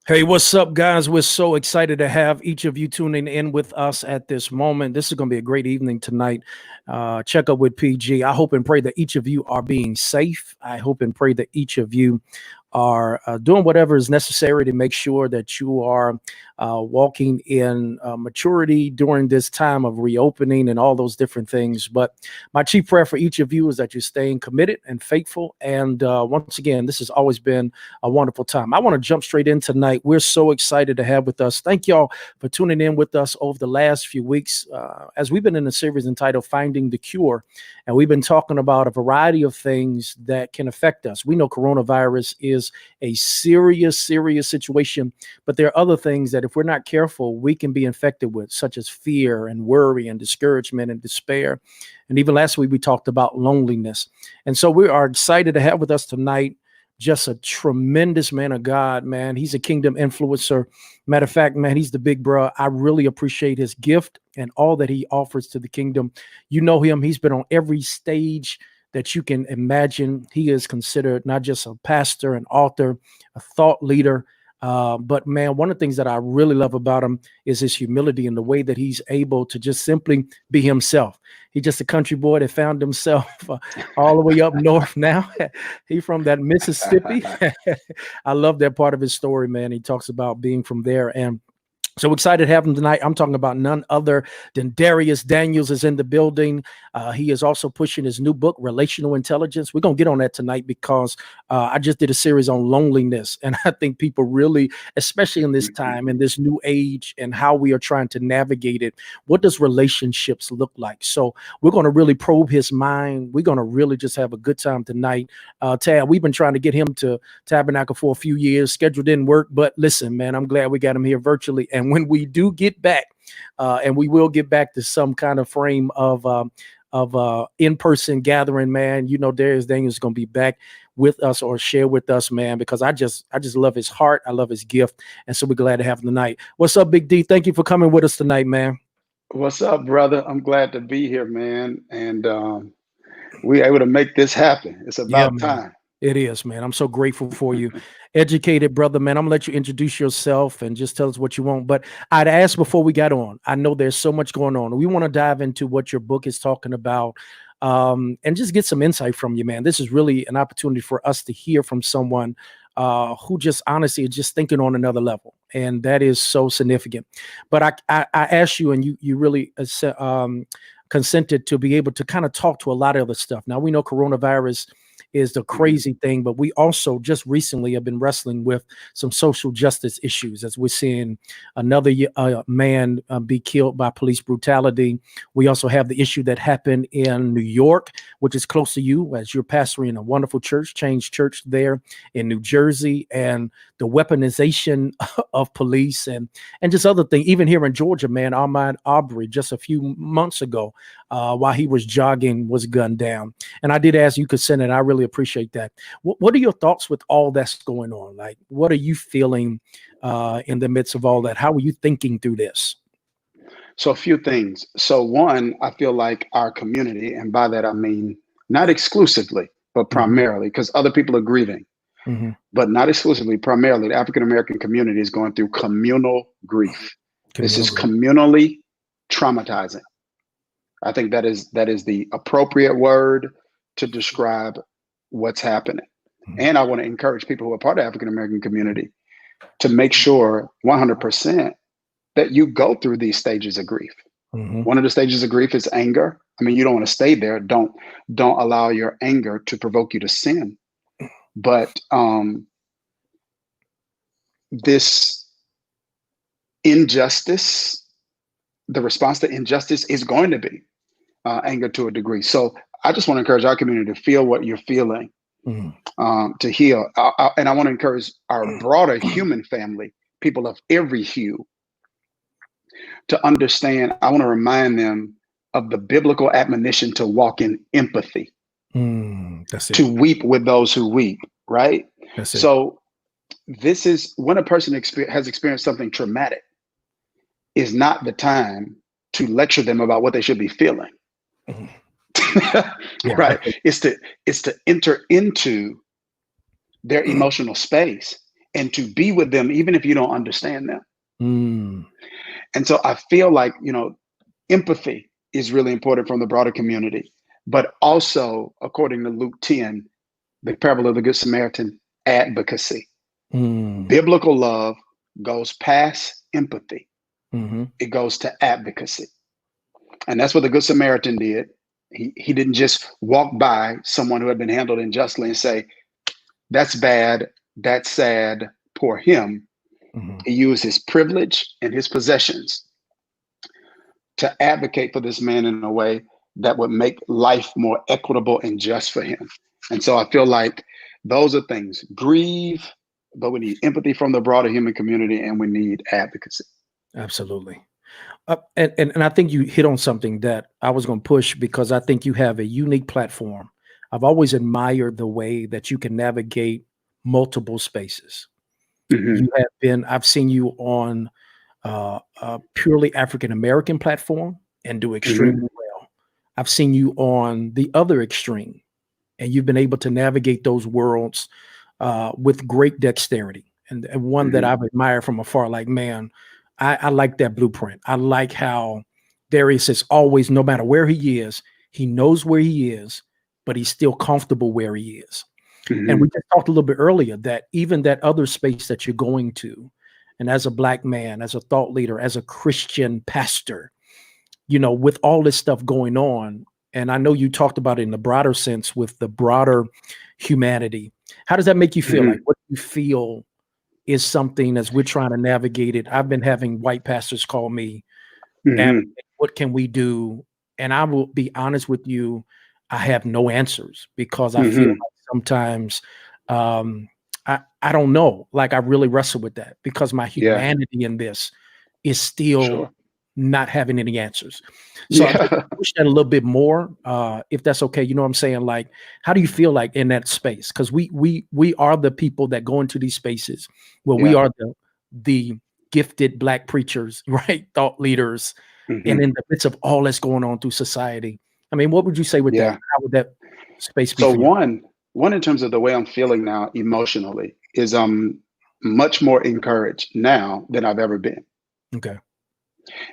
Hey, what's up, guys? We're so excited to have each of you tuning in with us at this moment. This is going to be a great evening tonight. Check up with PG. I hope and pray that each of you are being safe. I hope and pray that each of you are doing whatever is necessary to make sure that you are walking in maturity during this time of reopening and all those different things. But my chief prayer for each of you is that you're staying committed and faithful. And once again, this has always been a wonderful time. I want to jump straight in tonight. We're so excited to have with us. Thank y'all for tuning in with us over the last few weeks as we've been in a series entitled Finding the Cure. And we've been talking about a variety of things that can affect us. We know coronavirus is a serious situation, but there are other things that if we're not careful, we can be infected with, such as fear and worry and discouragement and despair. And even last week, we talked about loneliness. And so we are excited to have with us tonight just a tremendous man of God, man. He's a kingdom influencer. Matter of fact, man, he's the big bro. I really appreciate his gift and all that he offers to the kingdom. You know him. He's been on every stage that you can imagine. He is considered not just a pastor, an author, a thought leader, but man, one of the things that I really love about him is his humility and the way that he's able to just simply be himself. He's just a country boy that found himself all the way up north now. He's from that Mississippi. I love that part of his story, man. He talks about being from there. And so excited to have him tonight. I'm talking about none other than Darius Daniels is in the building. He is also pushing his new book, Relational Intelligence. We're going to get on that tonight because I just did a series on loneliness. And I think people really, especially in this time, in this new age and how we are trying to navigate it, what does relationships look like? So we're going to really probe his mind. We're going to really just have a good time tonight. Tad, we've been trying to get him to Tabernacle for a few years. Schedule didn't work, but listen, man, I'm glad we got him here virtually. And when we do get back, and we will get back to some kind of frame of in-person gathering, man, you know, Darius Daniels is going to be back with us or share with us, man, because I just love his heart. I love his gift. And so we're glad to have him tonight. What's up, Big D? Thank you for coming with us tonight, man. What's up, brother? I'm glad to be here, man. And we able to make this happen. It's about time. It is, man. I'm so grateful for you. Educated brother, man. I'm gonna let you introduce yourself and just tell us what you want. But I'd ask before we got on, I know there's so much going on. We want to dive into what your book is talking about and just get some insight from you, man. This is really an opportunity for us to hear from someone who just honestly is just thinking on another level. And that is so significant. But I asked you, and you really consented to be able to kind of talk to a lot of other stuff. Now, we know coronavirus is the crazy thing, but we also just recently have been wrestling with some social justice issues as we're seeing another man be killed by police brutality. We also have the issue that happened in New York, which is close to you as you're pastoring a wonderful church, Change Church there in New Jersey, and the weaponization of police and just other things. Even here in Georgia, man, Ahmaud Arbery just a few months ago, while he was jogging, was gunned down. And I did ask you consent, and I really appreciate that. What are your thoughts with all that's going on? Like, what are you feeling in the midst of all that? How are you thinking through this? So a few things. So one, I feel like our community, and by that I mean not exclusively, but primarily, because other people are grieving, but not exclusively, primarily the African-American community is going through communal grief. This is communally traumatizing. I think that is the appropriate word to describe what's happening. And I want to encourage people who are part of the African-American community to make sure 100% that you go through these stages of grief. One of the stages of grief is anger. I mean, you don't want to stay there. Don't allow your anger to provoke you to sin. But this injustice, the response to injustice is going to be anger to a degree. So I just want to encourage our community to feel what you're feeling, to heal. And I want to encourage our broader human family, people of every hue, to understand. I want to remind them of the biblical admonition to walk in empathy, to weep with those who weep, right? So this is when a person has experienced something traumatic, is not the time to lecture them about what they should be feeling. Right. It's to enter into their emotional space and to be with them, even if you don't understand them. Mm. And so I feel like, empathy is really important from the broader community, but also, according to Luke 10, the parable of the Good Samaritan, advocacy. Mm. Biblical love goes past empathy. Mm-hmm. It goes to advocacy. And that's what the Good Samaritan did. He didn't just walk by someone who had been handled unjustly and say, that's bad, that's sad, poor him. Mm-hmm. He used his privilege and his possessions to advocate for this man in a way that would make life more equitable and just for him. And so I feel like those are things. Grieve, but we need empathy from the broader human community, and we need advocacy. Absolutely. And I think you hit on something that I was going to push, because I think you have a unique platform. I've always admired the way that you can navigate multiple spaces. Mm-hmm. I've seen you on a purely African American platform and do extremely well. I've seen you on the other extreme, and you've been able to navigate those worlds with great dexterity. And one that I've admired from afar, like, man, I like that blueprint. I like how Darius is always, no matter where he is, he knows where he is, but he's still comfortable where he is. And we just talked a little bit earlier that even that other space that you're going to, and as a Black man, as a thought leader, as a Christian pastor, with all this stuff going on, and I know you talked about it in the broader sense with the broader humanity. How does that make you feel? Like, what do you feel is something as we're trying to navigate it? I've been having white pastors call me and what can we do? And I will be honest with you, I have no answers, because I feel like sometimes I don't know. Like, I really wrestle with that, because my humanity in this is still not having any answers. So I'm going to push that a little bit more, if that's okay. You know what I'm saying? Like, how do you feel like in that space? Because we are the people that go into these spaces where we are the gifted Black preachers, right? Thought leaders. And in the midst of all that's going on through society, I mean, what would you say with that? How would that space be So for you? one in terms of the way I'm feeling now emotionally is I'm much more encouraged now than I've ever been. Okay.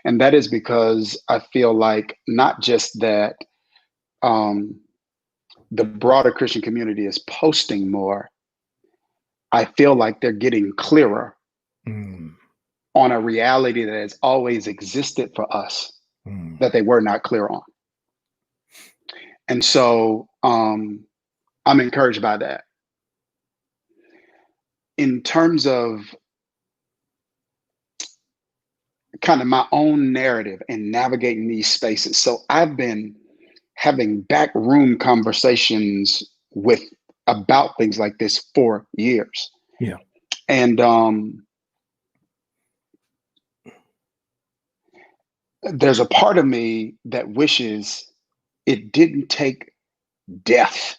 And that is because I feel like not just that the broader Christian community is posting more, I feel like they're getting clearer on a reality that has always existed for us that they were not clear on. And so I'm encouraged by that. In terms of kind of my own narrative and navigating these spaces. So I've been having backroom conversations about things like this for years. Yeah. And there's a part of me that wishes it didn't take death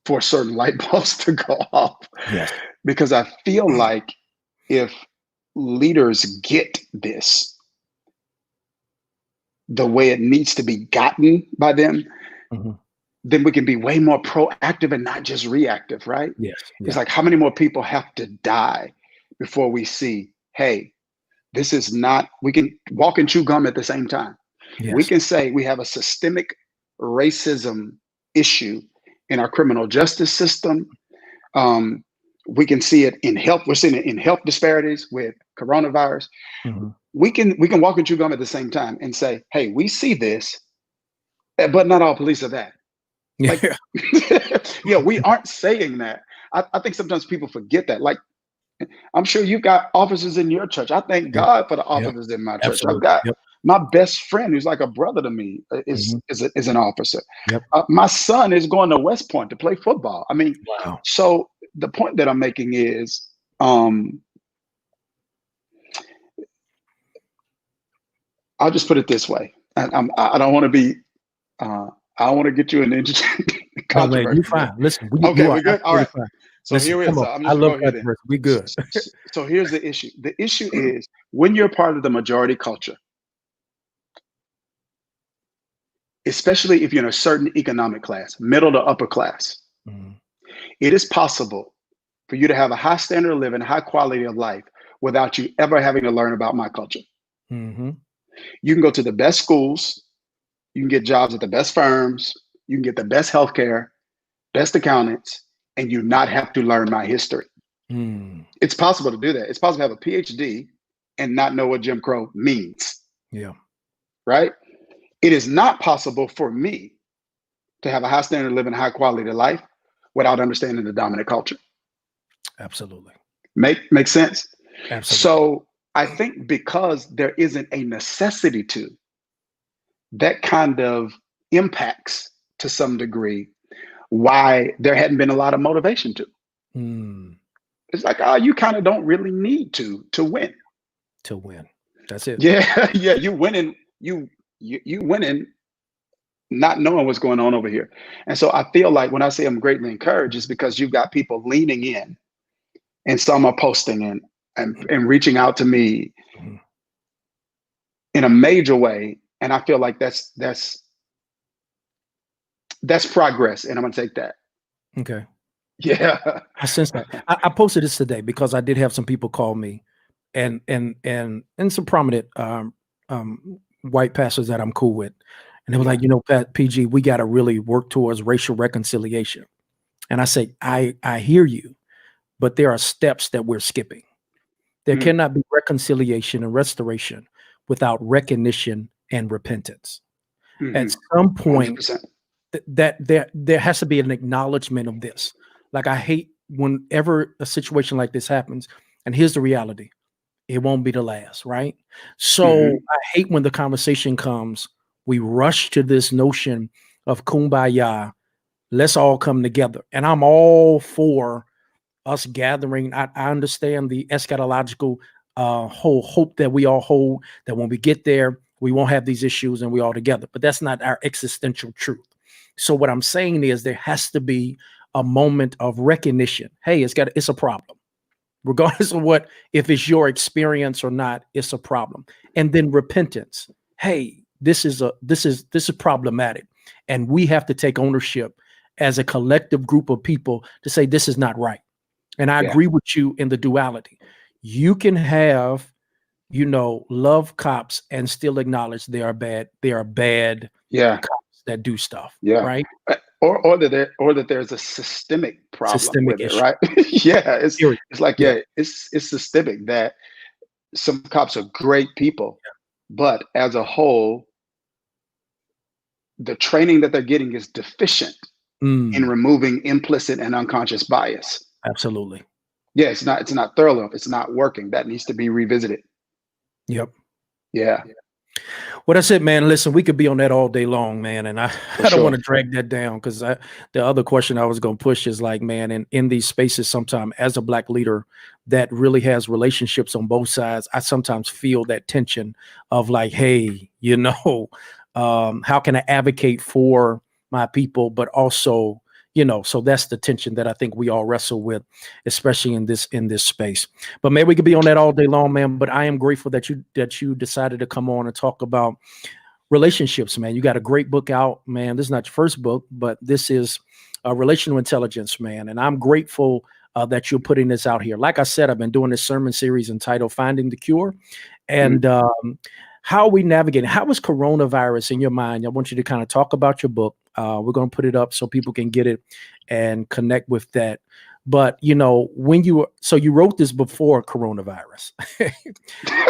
for certain light bulbs to go off. Yes. Because I feel like if leaders get this the way it needs to be gotten by them, then we can be way more proactive and not just reactive, right? Yes. It's like, how many more people have to die before we see, hey, this is not, we can walk and chew gum at the same time. Yes. We can say we have a systemic racism issue in our criminal justice system. We can see it in health. We're seeing it in health disparities with coronavirus. We can walk and chew gum at the same time and say, hey, we see this, but not all police are that. Like, we aren't saying that. I think sometimes people forget that. Like, I'm sure you've got officers in your church. I thank God for the officers in my church. Absolutely. I've got my best friend, who's like a brother to me, is an officer. My son is going to West Point to play football. I mean, so the point that I'm making is, I'll just put it this way. I don't want to be. I don't want to get you an interesting controversy. No, man, you're fine. Listen, okay, we're good. All right. Fine. So listen, here we go. I'm just I gonna love go here then. We good. So here's the issue. The issue is when you're part of the majority culture, especially if you're in a certain economic class, middle to upper class, it is possible for you to have a high standard of living, high quality of life without you ever having to learn about my culture. Mm-hmm. You can go to the best schools, you can get jobs at the best firms, you can get the best healthcare, best accountants, and you not have to learn my history. Mm. It's possible to do that. It's possible to have a PhD and not know what Jim Crow means. Yeah. Right? It is not possible for me to have a high standard of living, high quality of life without understanding the dominant culture. Absolutely. Make sense? Absolutely. So I think because there isn't a necessity to, that kind of impacts to some degree why there hadn't been a lot of motivation to. Mm. It's like, oh, you kind of don't really need to win. To win. That's it. Yeah, yeah, you winning, you winning, not knowing what's going on over here. And so I feel like when I say I'm greatly encouraged, it's because you've got people leaning in, and some are posting and reaching out to me Mm-hmm. in a major way. And I feel like that's progress. And I'm gonna take that. Okay. Yeah. I sense that. I posted this today because I did have some people call me and some prominent white pastors that I'm cool with. And they were like, Pat, PG, we got to really work towards racial reconciliation. And I say, I hear you, but there are steps that we're skipping. There cannot be reconciliation and restoration without recognition and repentance. Mm-hmm. At some point, 100%. that there has to be an acknowledgement of this. Like, I hate whenever a situation like this happens, and here's the reality. It won't be the last, right? So I hate when the conversation comes, we rush to this notion of kumbaya, let's all come together. And I'm all for us gathering. I understand the eschatological whole hope that we all hold, that when we get there, we won't have these issues and we all together. But that's not our existential truth. So what I'm saying is there has to be a moment of recognition. Hey, it's a problem. Regardless of if it's your experience or not, it's a problem. And then repentance. Hey, this is problematic. And we have to take ownership as a collective group of people to say this is not right. And I agree with you in the duality. You can have, love cops and still acknowledge they are bad. They are bad cops that do stuff. Yeah. Right. Or that there's a systemic problem with issue. it, right? Yeah, it's like it's systemic, that some cops are great people, but as a whole, the training that they're getting is deficient in removing implicit and unconscious bias. Absolutely. Yeah, it's not thorough enough. It's not working. That needs to be revisited. Yep. Yeah. Well, that's it, man. Listen, we could be on that all day long, man. And I don't want to drag that down, because the other question I was going to push is like, man, in these spaces, sometimes as a Black leader that really has relationships on both sides, I sometimes feel that tension of like, hey, how can I advocate for my people, but also, so that's the tension that I think we all wrestle with, especially in this space. But maybe we could be on that all day long, man. But I am grateful that you decided to come on and talk about relationships, man. You got a great book out, man. This is not your first book, but this is Relational Intelligence, man. And I'm grateful that you're putting this out here. Like I said, I've been doing this sermon series entitled Finding the Cure. And how are we navigating? How was coronavirus in your mind? I want you to kind of talk about your book. We're going to put it up so people can get it and connect with that. But, when you wrote this before coronavirus.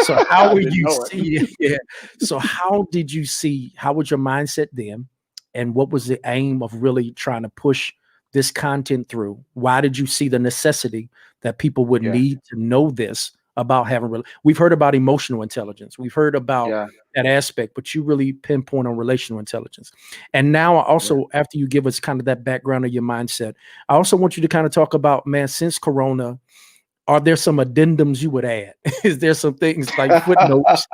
So how would you see it? Yeah. So how did you see, how was your mindset then? And what was the aim of really trying to push this content through? Why did you see the necessity that people would need to know this about having, we've heard about emotional intelligence. We've heard about that aspect, but you really pinpoint on relational intelligence. And now also, after you give us kind of that background of your mindset, I also want you to kind of talk about, man, since Corona, are there some addendums you would add? Is there some things like footnotes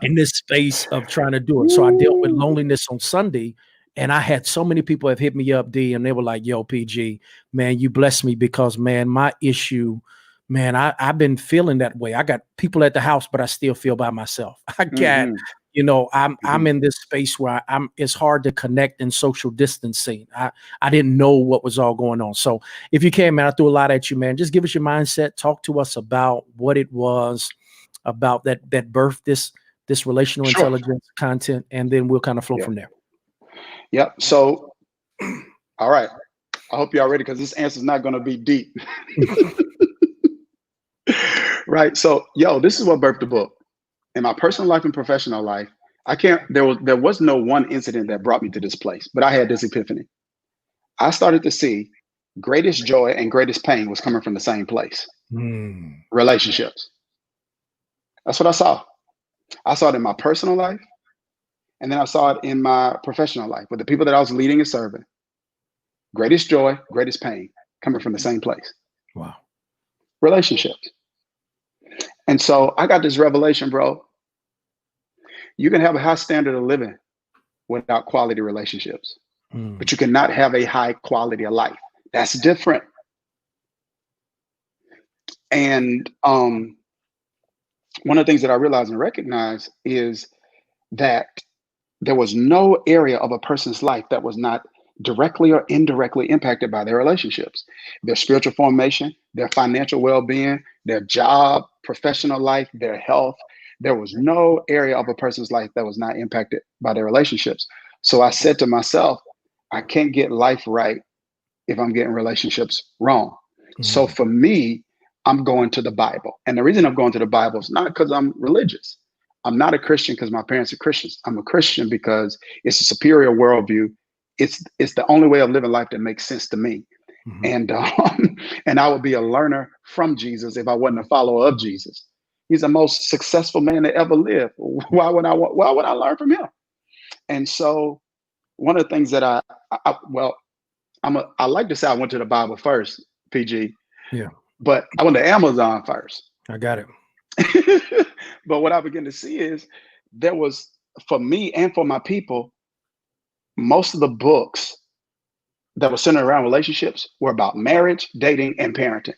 in this space of trying to do it? So I dealt with loneliness on Sunday, and I had so many people have hit me up, D, and they were like, yo, PG, man, you blessed me, because, man, my issue, man, I've been feeling that way. I got people at the house, but I still feel by myself. I got You know, I'm in this space where it's hard to connect in social distancing. I didn't know what was all going on. So if you can, man, I threw a lot at you, man. Just give us your mindset. Talk to us about what it was about that birthed this relational Sure. intelligence content, and then we'll kind of flow Yeah. from there. Yep. So, all right. I hope y'all ready because this answer is not going to be deep. Right. So, this is what birthed the book. In my personal life and professional life, there was no one incident that brought me to this place, but I had this epiphany. I started to see greatest joy and greatest pain was coming from the same place. Relationships. That's what I saw. I saw it in my personal life, and then I saw it in my professional life with the people that I was leading and serving. Greatest joy, greatest pain coming from the same place. Wow. Relationships. And so I got this revelation, bro. You can have a high standard of living without quality relationships, but you cannot have a high quality of life. That's different. And one of the things that I realized and recognized is that there was no area of a person's life that was not directly or indirectly impacted by their relationships, their spiritual formation, their financial well-being, their job, professional life, their health. There was no area of a person's life that was not impacted by their relationships. So I said to myself, I can't get life right if I'm getting relationships wrong. So for me, I'm going to the Bible. And the reason I'm going to the Bible is not because I'm religious. I'm not a Christian because my parents are Christians. I'm a Christian because it's a superior worldview. It's the only way of living life that makes sense to me. And and I would be a learner from Jesus if I wasn't a follower of Jesus. He's the most successful man that ever lived. Why would I learn from him? And so one of the things that I like to say I went to the Bible first, PG. Yeah. But I went to Amazon first. I got it. But what I began to see is there was, for me and for my people, most of the books that were centered around relationships were about marriage, dating, and parenting.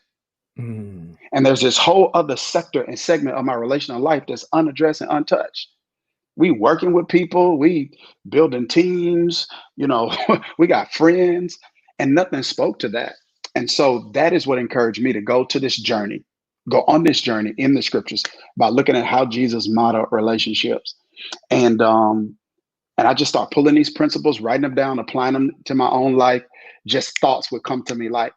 And there's this whole other sector and segment of my relational life that's unaddressed and untouched. We working with people, we building teams, we got friends, and nothing spoke to that. And so that is what encouraged me to go on this journey in the scriptures by looking at how Jesus modeled relationships. And I just start pulling these principles, writing them down, applying them to my own life. Just thoughts would come to me like,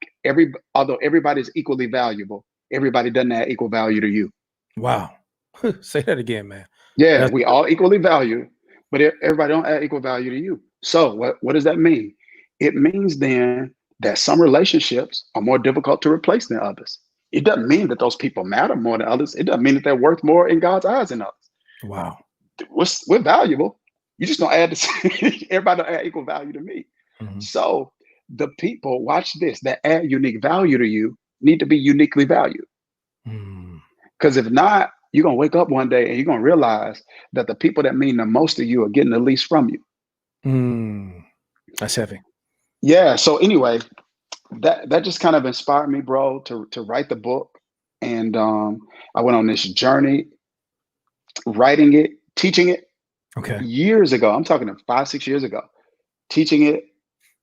although everybody's equally valuable, everybody doesn't add equal value to you. Wow. Say that again, man. Yeah, we all equally value, but everybody don't add equal value to you. So what does that mean? It means then that some relationships are more difficult to replace than others. It doesn't mean that those people matter more than others. It doesn't mean that they're worth more in God's eyes than others. Wow. We're valuable. You just don't add everybody don't add equal value to me. So the people, watch this, that add unique value to you need to be uniquely valued. Because if not, you're going to wake up one day and you're going to realize that the people that mean the most to you are getting the least from you. That's heavy. Yeah. So anyway, that just kind of inspired me, bro, to write the book. And I went on this journey, writing it, teaching it. Okay. Years ago, I'm talking 5-6 years ago, teaching it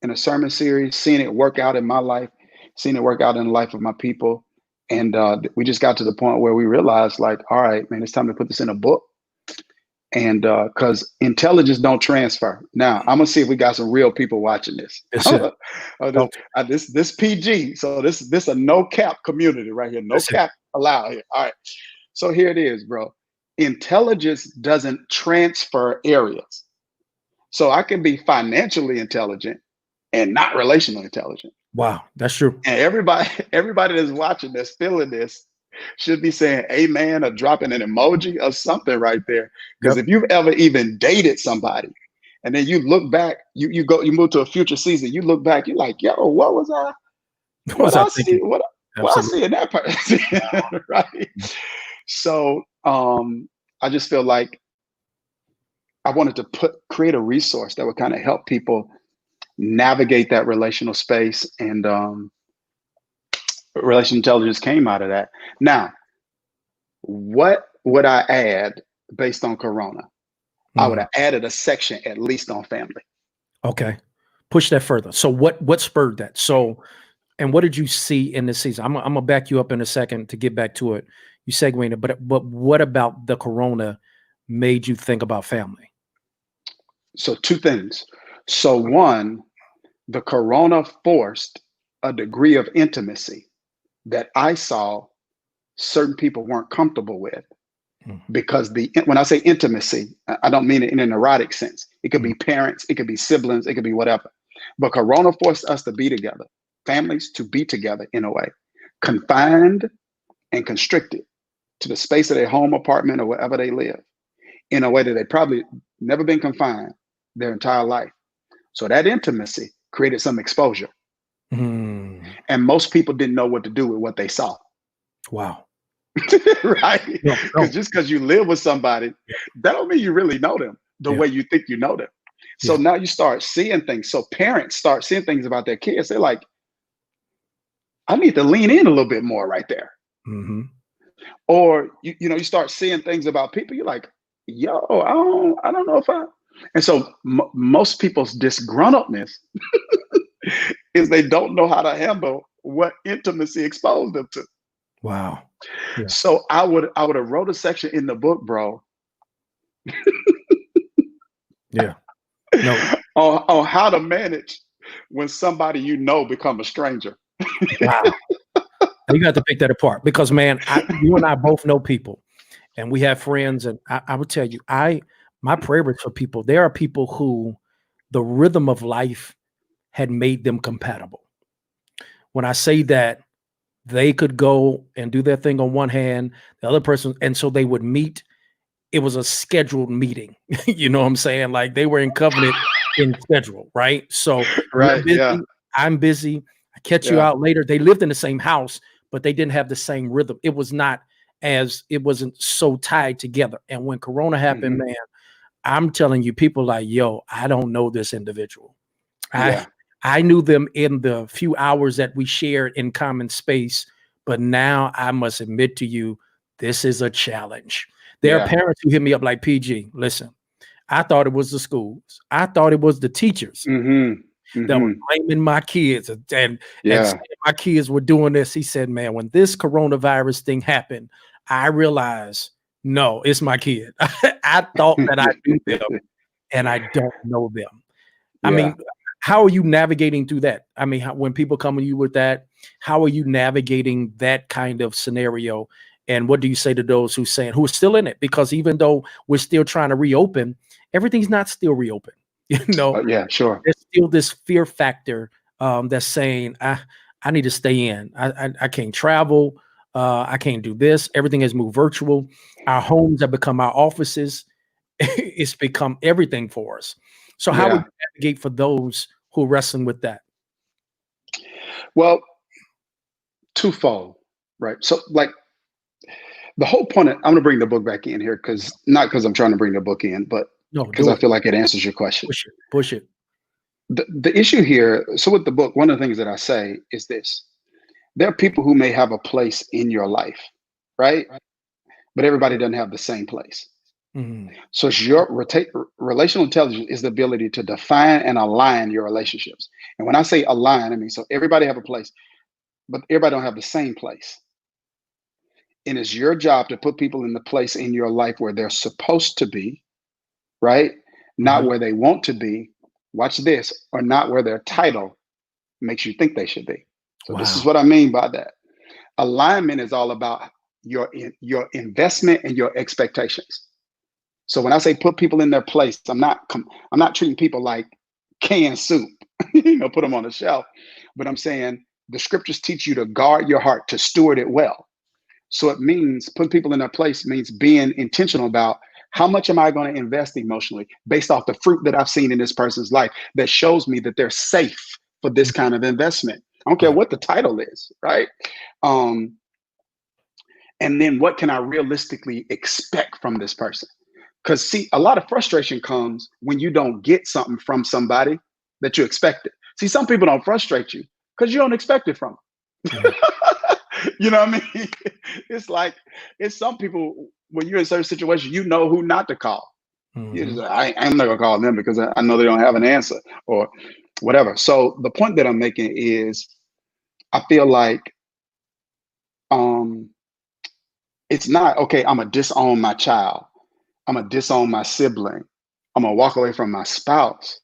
in a sermon series, seeing it work out in my life, seeing it work out in the life of my people. And we just got to the point where we realized, like, all right, man, it's time to put this in a book. And because intelligence don't transfer. Now, I'm gonna see if we got some real people watching this. This PG. So this a no cap community right here. No cap allowed here. All right. So here it is, bro. Intelligence doesn't transfer areas. So I can be financially intelligent and not relationally intelligent. Wow, that's true. And everybody that's watching this, feeling this, should be saying amen or dropping an emoji or something right there. Because if you've ever even dated somebody and then you look back, you move to a future season, you look back, you're like, yo, what was I? What I see? What I see in that person, right? So I just feel like I wanted to create a resource that would kind of help people navigate that relational space, and relational intelligence came out of that. Now, what would I add based on Corona? I would have added a section at least on family. Okay. Push that further. So what spurred that? So, and what did you see in this season? I'm gonna back you up in a second to get back to it. You segued it, but what about the corona made you think about family? So two things. So one, the corona forced a degree of intimacy that I saw certain people weren't comfortable with. Because when I say intimacy, I don't mean it in an erotic sense. It could be parents, it could be siblings, it could be whatever. But corona forced us to be together, families to be together in a way, confined and constricted to the space of their home, apartment, or wherever they live, in a way that they probably never been confined their entire life. So that intimacy created some exposure. And most people didn't know what to do with what they saw. Wow. Right? Because just because you live with somebody, that don't mean you really know them the way you think you know them. So now you start seeing things. So parents start seeing things about their kids. They're like, I need to lean in a little bit more right there. Or you start seeing things about people. You're like, yo, I don't know if I. And so most people's disgruntledness is they don't know how to handle what intimacy exposed them to. Wow. Yeah. So I would have wrote a section in the book, bro. Yeah. No. on how to manage when somebody become a stranger. Wow. You got to pick that apart because, man, you and I both know people, and we have friends, and I would tell you, my prayer is for people. There are people who the rhythm of life had made them compatible. When I say that, they could go and do their thing on one hand, the other person, and so they would meet. It was a scheduled meeting. You know what I'm saying? Like they were in covenant in schedule, right? So right, busy, I'm busy. I catch you out later. They lived in the same house, but they didn't have the same rhythm. It wasn't so tied together. And when Corona happened, man, I'm telling you, people like, yo, I don't know this individual. I knew them in the few hours that we shared in common space, but now I must admit to you, this is a challenge. There are parents who hit me up like, PG, listen, I thought it was the schools. I thought it was the teachers that were blaming my kids and saying my kids were doing this. He said, man, when this coronavirus thing happened, I realized, no, it's my kid. I thought that I knew them and I don't know them. I mean, how are you navigating through that? I mean, when people come to you with that, how are you navigating that kind of scenario? And what do you say to those who are still in it? Because even though we're still trying to reopen, everything's not still reopened. Yeah, sure. There's still this fear factor that's saying, I need to stay in. I can't travel. I can't do this. Everything has moved virtual. Our homes have become our offices. It's become everything for us. So how would you navigate for those who are wrestling with that? Well, twofold, right? So like the whole point I'm going to bring the book back in here not because I'm trying to bring the book in, but because I feel like it answers your question. Push it. The issue here, so with the book, one of the things that I say is this. There are people who may have a place in your life, right? But everybody doesn't have the same place. So it's your relational intelligence is the ability to define and align your relationships. And when I say align, I mean, so everybody have a place, but everybody don't have the same place. And it's your job to put people in the place in your life where they're supposed to be, right? Not where they want to be. Watch this, or not where their title makes you think they should be. So this is what I mean by that. Alignment is all about your investment and your expectations. So when I say put people in their place, I'm not treating people like canned soup, put them on the shelf. But I'm saying the scriptures teach you to guard your heart, to steward it well. So it means putting people in their place means being intentional about how much am I going to invest emotionally based off the fruit that I've seen in this person's life that shows me that they're safe for this kind of investment. I don't care what the title is, right? And then what can I realistically expect from this person? Because see, a lot of frustration comes when you don't get something from somebody that you expected. See, some people don't frustrate you because you don't expect it from them. You know what I mean? It's like, it's some people, when you're in certain situations, you know who not to call. I'm not gonna call them because I know they don't have an answer or whatever. So the point that I'm making is, I feel like it's not okay. I'm gonna disown my child. I'm gonna disown my sibling. I'm gonna walk away from my spouse.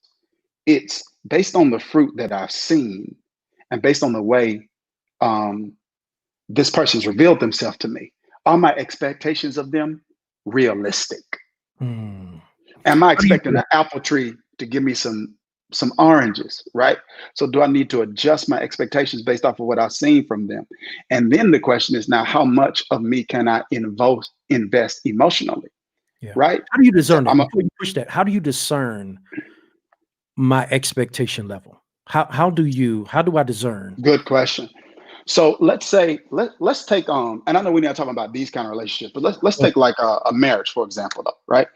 It's based on the fruit that I've seen, and based on the way this person's revealed themselves to me. Are my expectations of them realistic? Am I expecting an apple tree to give me some oranges, right? So do I need to adjust my expectations based off of what I've seen from them? And then the question is now, how much of me can I invest emotionally, right? How do you discern that? Before you push that, how do you discern my expectation level? How do I discern? Good question. So let's say let's take and I know we're not talking about these kind of relationships, but let's take like a marriage, for example, though, right?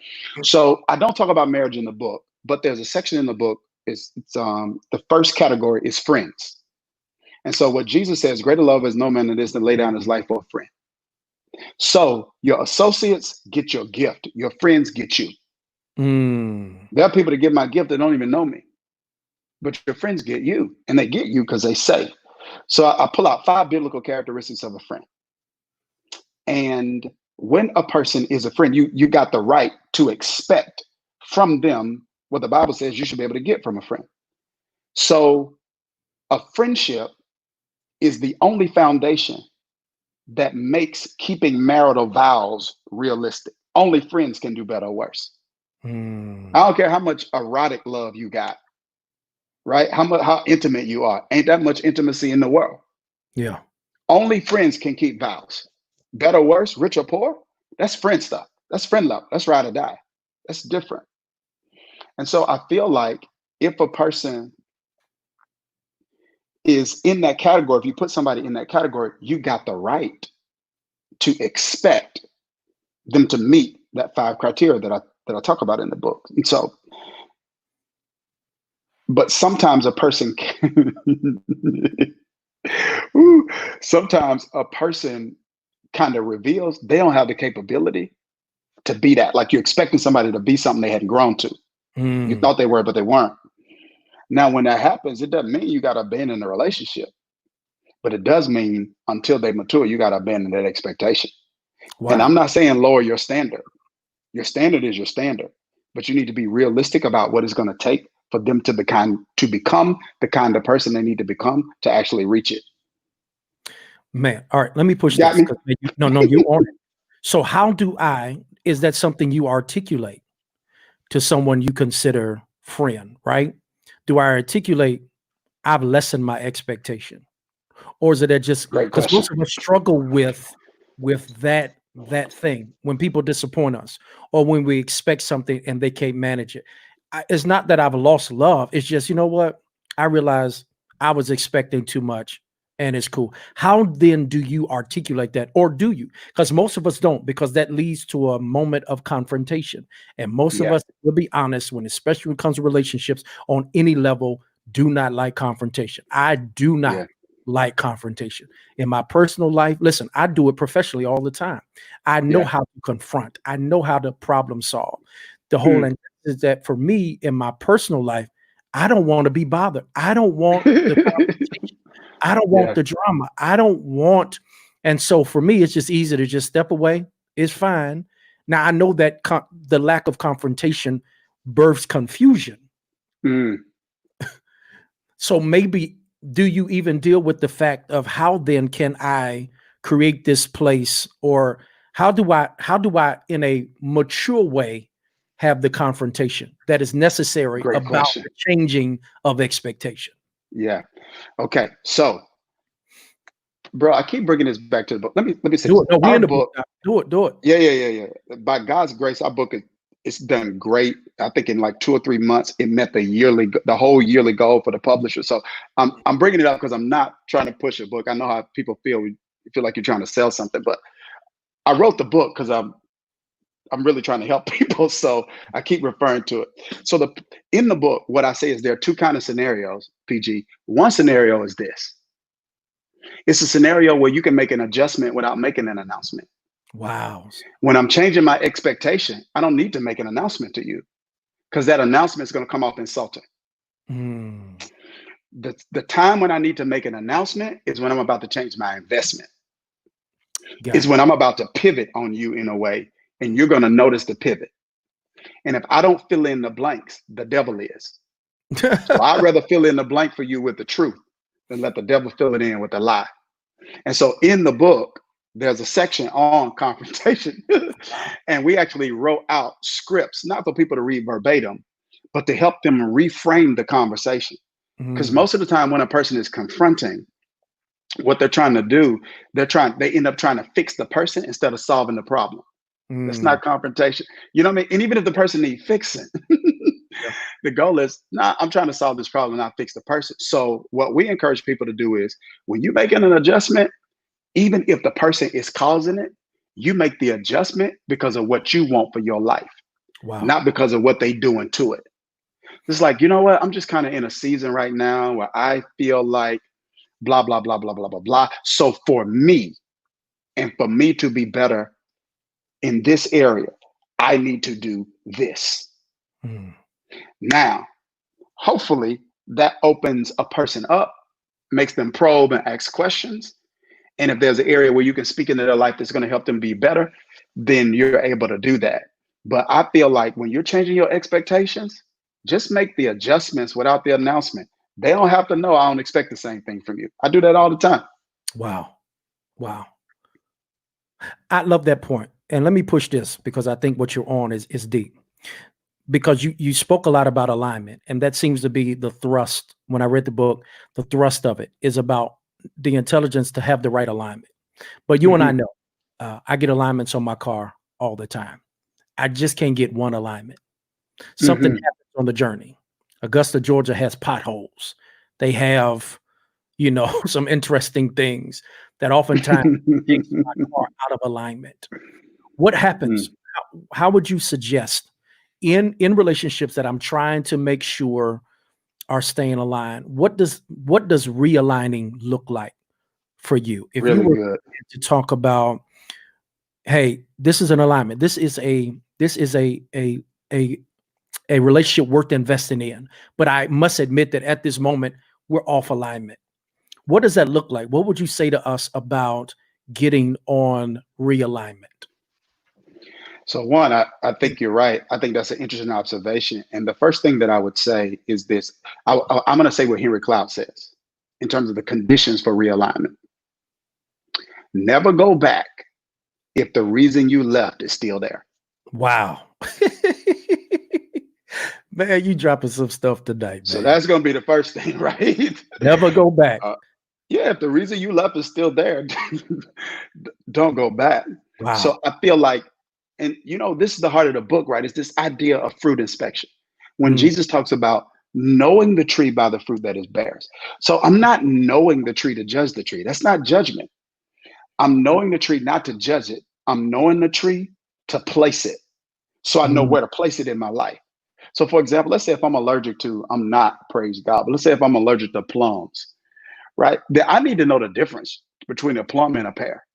So I don't talk about marriage in the book, but there's a section in the book. It's the first category is friends. And so what Jesus says, greater love is no man than this to lay down his life for a friend. So your associates get your gift, your friends get you. There are people that get my gift that don't even know me, but your friends get you, and they get you because they say. So I pull out 5 biblical characteristics of a friend. And when a person is a friend, you got the right to expect from them what the Bible says you should be able to get from a friend. So a friendship is the only foundation that makes keeping marital vows realistic. Only friends can do better or worse. I don't care how much erotic love you got, right? How intimate you are. Ain't that much intimacy in the world. Yeah. Only friends can keep vows. Better or worse, rich or poor, that's friend stuff. That's friend love. That's ride or die. That's different. And so I feel like if a person is in that category, if you put somebody in that category, you got the right to expect them to meet that 5 criteria that I talk about in the book. And so, but sometimes a person can, sometimes a person kind of reveals they don't have the capability to be that. Like you're expecting somebody to be something they hadn't grown to. You thought they were, but they weren't. Now, when that happens, it doesn't mean you got to abandon the relationship, but it does mean until they mature, you got to abandon that expectation. Wow. And I'm not saying lower your standard. Your standard is your standard, but you need to be realistic about what it's going to take for them to become the kind of person they need to become to actually reach it. Man, all right, let me push this. No, you on it. So is that something you articulate to someone you consider friend, right? Do I articulate, I've lessened my expectation? Or is it that just because most of us struggle with that thing when people disappoint us or when we expect something and they can't manage it? It's not that I've lost love. It's just, you know what? I realized I was expecting too much and it's cool. How then do you articulate that? Or do you? Because most of us don't, because that leads to a moment of confrontation. And most of us, will be honest, especially when it comes to relationships on any level, do not like confrontation. I do not like confrontation. In my personal life, listen, I do it professionally all the time. I know how to confront. I know how to problem solve. The whole is that for me in my personal life, I don't want to be bothered. I don't want the confrontation. I don't want the drama. I don't want, and so for me, it's just easy to just step away. It's fine. Now I know that the lack of confrontation births confusion. So maybe, do you even deal with the fact of how then can I create this place, or how do I in a mature way have the confrontation that is necessary about the changing of expectation? Yeah. Okay. So, bro, I keep bringing this back to the book. Let me say do it. No, we our in the book. Do it. Yeah. By God's grace, our book it's done great. I think in like 2 or 3 months, it met the whole yearly goal for the publisher. So I'm bringing it up because I'm not trying to push a book. I know how people feel. You feel like you're trying to sell something, but I wrote the book because I'm really trying to help people. So I keep referring to it. So in the book, what I say is there are 2 kind of scenarios, PG. One scenario is this. It's a scenario where you can make an adjustment without making an announcement. Wow. When I'm changing my expectation, I don't need to make an announcement to you because that announcement is going to come off insulting. Mm, The time when I need to make an announcement is when I'm about to change my investment. Is got when I'm about to pivot on you in a way, and you're going to notice the pivot. And if I don't fill in the blanks, the devil is. it. So I'd rather fill in the blank for you with the truth than let the devil fill it in with the lie. And so in the book, there's a section on confrontation. And we actually wrote out scripts, not for people to read verbatim, but to help them reframe the conversation. Because Mm, most of the time when a person is confronting, what they're trying to do, they end up trying to fix the person instead of solving the problem. That's mm, not confrontation. You know what I mean? And even if the person needs fixing, yeah. the goal is, nah, I'm trying to solve this problem, not fix the person. So what we encourage people to do is when you're making an adjustment, even if the person is causing it, you make the adjustment because of what you want for your life, Wow. not because of what they doing to it. It's like, you know what? I'm just kind of in a season right now where I feel like blah, blah, blah, blah, blah, blah, blah. So for me, and for me to be better in this area, I need to do this. Mm, Now, hopefully that opens a person up, makes them probe and ask questions. And if there's an area where you can speak into their life that's going to help them be better, then you're able to do that. But I feel like when you're changing your expectations, just make the adjustments without the announcement. They don't have to know I don't expect the same thing from you. I do that all the time. wow. Wow. I love that point. And let me push this because I think what you're on is deep. Because you spoke a lot about alignment, and that seems to be the thrust. When I read the book, the thrust of it is about the intelligence to have the right alignment. But you and I Mhm, know, I get alignments on my car all the time. I just can't get one alignment. Something mhm. happens on the journey. Augusta, Georgia has potholes. They have, some interesting things that oftentimes takes my car out of alignment. What happens? Mm. How would you suggest in relationships that I'm trying to make sure are staying aligned? What does realigning look like for you? If you Really were good. to talk about, hey, this is an alignment. This is a relationship worth investing in. But I must admit that at this moment, we're off alignment. What does that look like? What would you say to us about getting on realignment? So one, I think you're right. I think that's an interesting observation. And the first thing that I would say is this. I'm going to say what Henry Cloud says in terms of the conditions for realignment. Never go back if the reason you left is still there. Wow. Man, you dropping some stuff tonight, So man. that's going to be the first thing, right? Never go back. uh, yeah, if the reason you left is still there, don't go back. So Wow. I feel like, and this is the heart of the book, right? It's this idea of fruit inspection. When Mm, Jesus talks about knowing the tree by the fruit that it bears. So I'm not knowing the tree to judge the tree. That's not judgment. I'm knowing the tree not to judge it. I'm knowing the tree to place it. So I know mm, where to place it in my life. So for example, let's say if I'm allergic to, I'm not, praise God, but let's say if I'm allergic to plums, right? Then I need to know the difference between a plum and a pear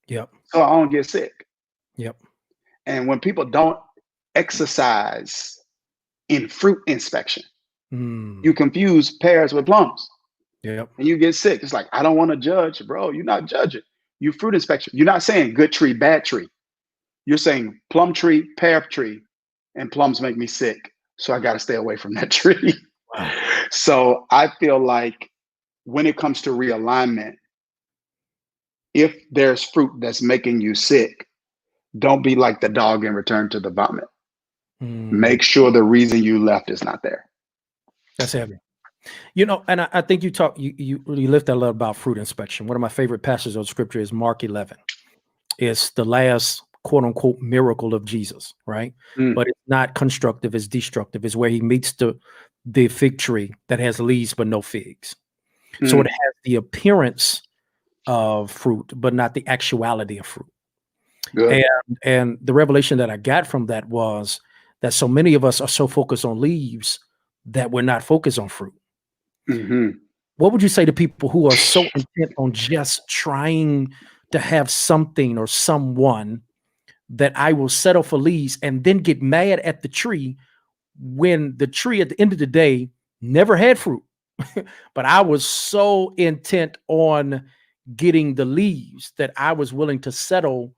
yep. so I don't get sick. Yep. And when people don't exercise in fruit inspection, Mm, you confuse pears with plums yep. and you get sick. It's like, I don't want to judge, bro. You're not judging. You fruit inspection. You're not saying good tree, bad tree. You're saying plum tree, pear tree, and plums make me sick. So I got to stay away from that tree. Wow. So I feel like when it comes to realignment, if there's fruit that's making you sick, don't be like the dog and return to the vomit. Mm, Make sure the reason you left is not there. that's heavy. And I think you really lift that a lot about fruit inspection. One of my favorite passages of scripture is Mark 11. It's the last quote unquote miracle of Jesus, right? Mm, But it's not constructive, it's destructive. It's where he meets the fig tree that has leaves but no figs. So it mm, has the appearance of fruit, but not the actuality of fruit. good. And the revelation that I got from that was that so many of us are so focused on leaves that we're not focused on fruit. Hmm. What would you say to people who are so intent on just trying to have something or someone that I will settle for leaves and then get mad at the tree when the tree at the end of the day never had fruit. But I was so intent on getting the leaves that I was willing to settle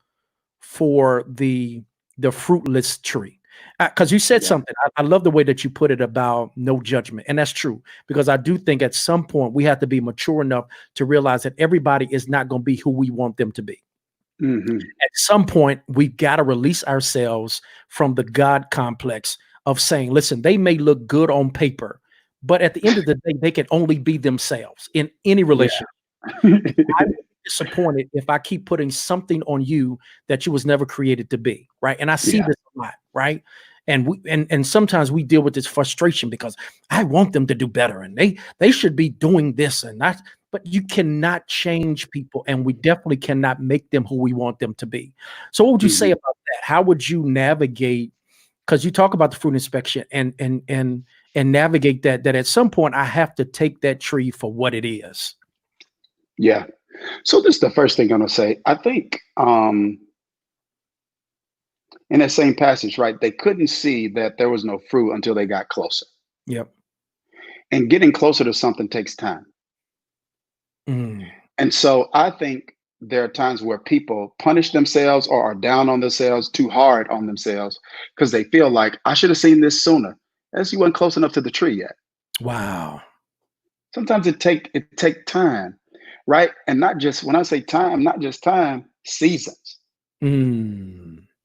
for the fruitless tree. Because you said something, I love the way that you put it about no judgment, and that's true. Because I do think at some point we have to be mature enough to realize that everybody is not going to be who we want them to be. At some point, we've got to release ourselves from the God complex of saying, listen, they may look good on paper, but at the end of the day, they can only be themselves in any relationship. I would be disappointed if I keep putting something on you that you was never created to be, right? And I see this a lot, right? And sometimes we deal with this frustration because I want them to do better and they should be doing this and that. But you cannot change people, and we definitely cannot make them who we want them to be. So what would you say about that? How would you navigate? Because you talk about the fruit inspection and navigate that at some point I have to take that tree for what it is. Yeah. So this is the first thing I'm gonna say. I think in that same passage, right, they couldn't see that there was no fruit until they got closer. Yep. And getting closer to something takes time. And so I think there are times where people punish themselves or are down on themselves, too hard on themselves, because they feel like I should have seen this sooner, as you weren't close enough to the tree yet. Wow. Sometimes it take time, right? And not just when I say time, not just time, seasons.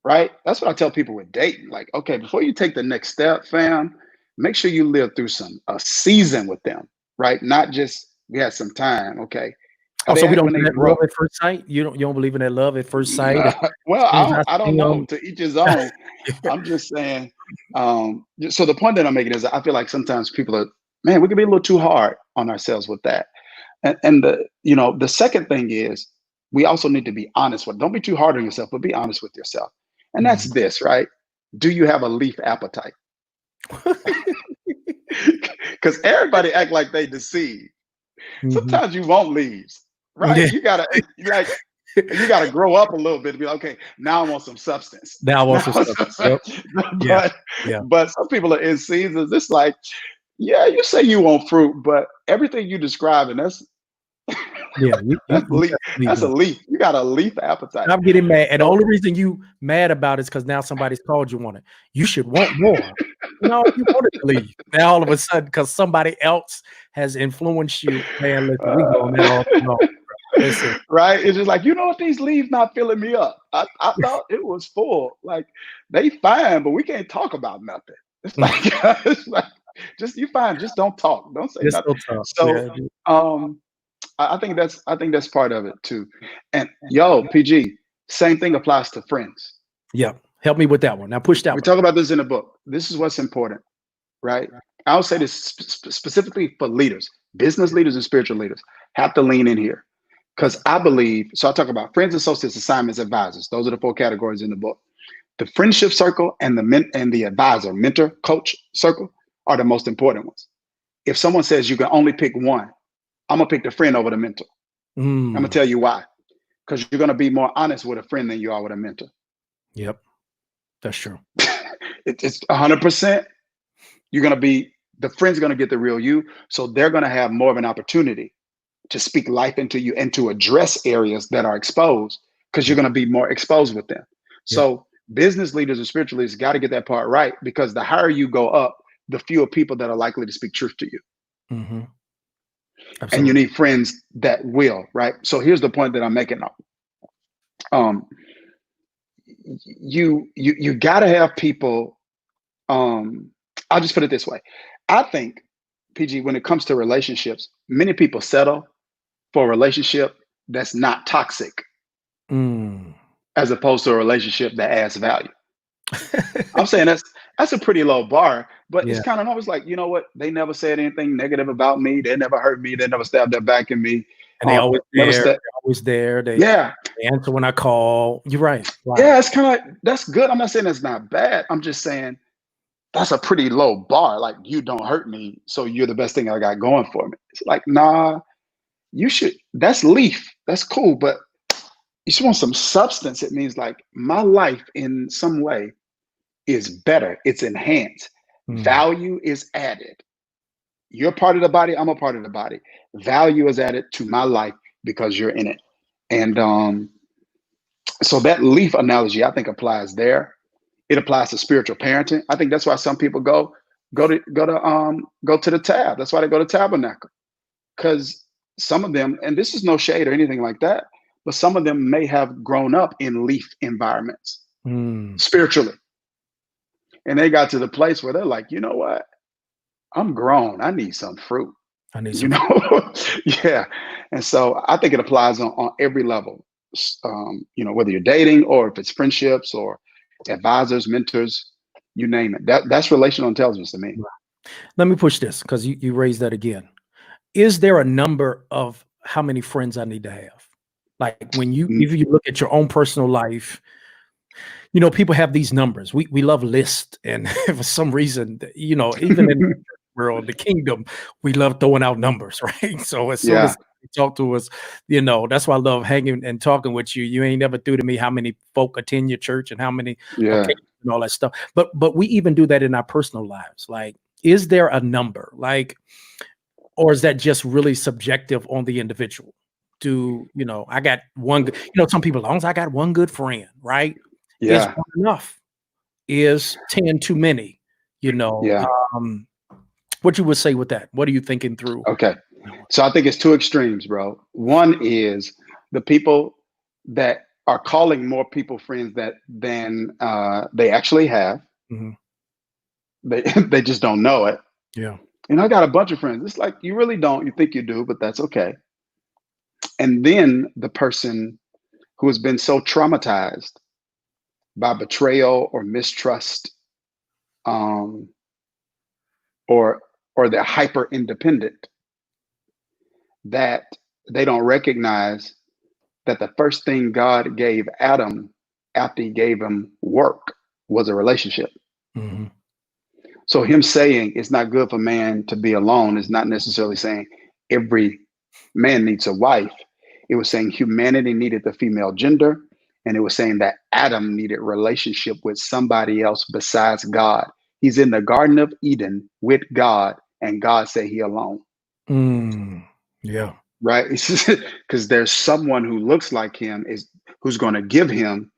Right? That's what I tell people with dating. Like, okay, before you take the next step, fam, make sure you live through a season with them, right? Not just we had some time, okay. Oh, so we don't do that love at first sight? You don't believe in that love at first sight? Well, I don't know. To each his own. I'm just saying. So the point that I'm making is I feel like sometimes people are, man, we can be a little too hard on ourselves with that. And the second thing is we also need to be honest with. Don't be too hard on yourself, but be honest with yourself. And that's this, right? Do you have a leaf appetite? Because everybody act like they deceive. Sometimes you want leaves, right? Yeah. You gotta grow up a little bit to be like, okay, now I want some substance. Now I want some substance. But some people are in seasons. It's like, yeah, you say you want fruit, but everything you describe, and that's that's a leaf. You got a leaf appetite. I'm getting mad, and the only reason you mad about it is because now somebody's called you on it. You should want more. You wanted to leave. Now all of a sudden, because somebody else has influenced you, man. Listen, we going there all listen. Right? It's just like, what, these leaves not filling me up. I thought it was full. Like they fine, but we can't talk about nothing. It's like, just you fine, just don't talk. Don't say nothing. So I think that's part of it too. And PG, same thing applies to friends. Yeah. Help me with that one. Now push that. We talk about this in the book. This is what's important, right? I'll say this specifically for leaders, business leaders and spiritual leaders have to lean in here. Because I believe, so I talk about friends, associates, assignments, advisors. Those are the 4 categories in the book. The friendship circle and the advisor, mentor, coach circle are the most important ones. If someone says you can only pick one, I'm gonna pick the friend over the mentor. I'm gonna tell you why. Because you're gonna be more honest with a friend than you are with a mentor. Yep, that's true. It's 100%. The friend's gonna get the real you, so they're gonna have more of an opportunity to speak life into you and to address areas that are exposed because you're gonna be more exposed with them. So business leaders and spiritual leaders got to get that part right, because the higher you go up, the fewer people that are likely to speak truth to you. And you need friends that will, right? So here's the point that I'm making. You got to have people. I'll just put it this way. I think, PG, when it comes to relationships, many people settle for a relationship that's not toxic, as opposed to a relationship that adds value. I'm saying that's a pretty low bar, but it's kind of always like, you know what? They never said anything negative about me. They never hurt me. They never stabbed their back in me. And they always there. They're always there. They answer when I call. You're right. Wow. Yeah, it's kind of like, that's good. I'm not saying that's not bad. I'm just saying that's a pretty low bar. Like, you don't hurt me, so you're the best thing I got going for me. It's like, nah, you should. That's leaf. That's cool, but you just want some substance. It means like my life in some way is better. It's enhanced. Value is added. You're part of the body. I'm a part of the body. Value is added to my life because you're in it. And so that leaf analogy, I think, applies there. It applies to spiritual parenting. I think that's why some people go to the tab. That's why they go to tabernacle, because some of them, and this is no shade or anything like that, but some of them may have grown up in leaf environments spiritually, and they got to the place where they're like, you know what? I'm grown. I need some fruit. I need You some. know, yeah. And so I think it applies on every level. Whether you're dating or if it's friendships or advisors, mentors, you name it. That's relational intelligence to me. Let me push this, because you raised that again. Is there a number of how many friends I need to have? Like when if you look at your own personal life, people have these numbers. We love lists, and for some reason, even in the world, the kingdom, we love throwing out numbers, right? So as soon as you talk to us, that's why I love hanging and talking with you. You ain't never threw to me how many folk attend your church and how many and all that stuff. But we even do that in our personal lives. Like, is there a number? Like, or is that just really subjective on the individual? I got one, some people, as long as I got one good friend, right? Is one enough? Is 10 too many? What you would say with that? What are you thinking through? Okay. So I think it's two extremes, bro. One is the people that are calling more people friends than they actually have. They just don't know it. Yeah. And I got a bunch of friends. It's like, you really don't. You think you do, but that's okay. And then the person who has been so traumatized by betrayal or mistrust, or they're hyper independent, that they don't recognize that the first thing God gave Adam after he gave him work was a relationship. So him saying it's not good for man to be alone is not necessarily saying every man needs a wife. It was saying humanity needed the female gender, and it was saying that Adam needed relationship with somebody else besides God. He's in the Garden of Eden with God, and God said he alone. Yeah. Right? Because there's someone who looks like him who's going to give him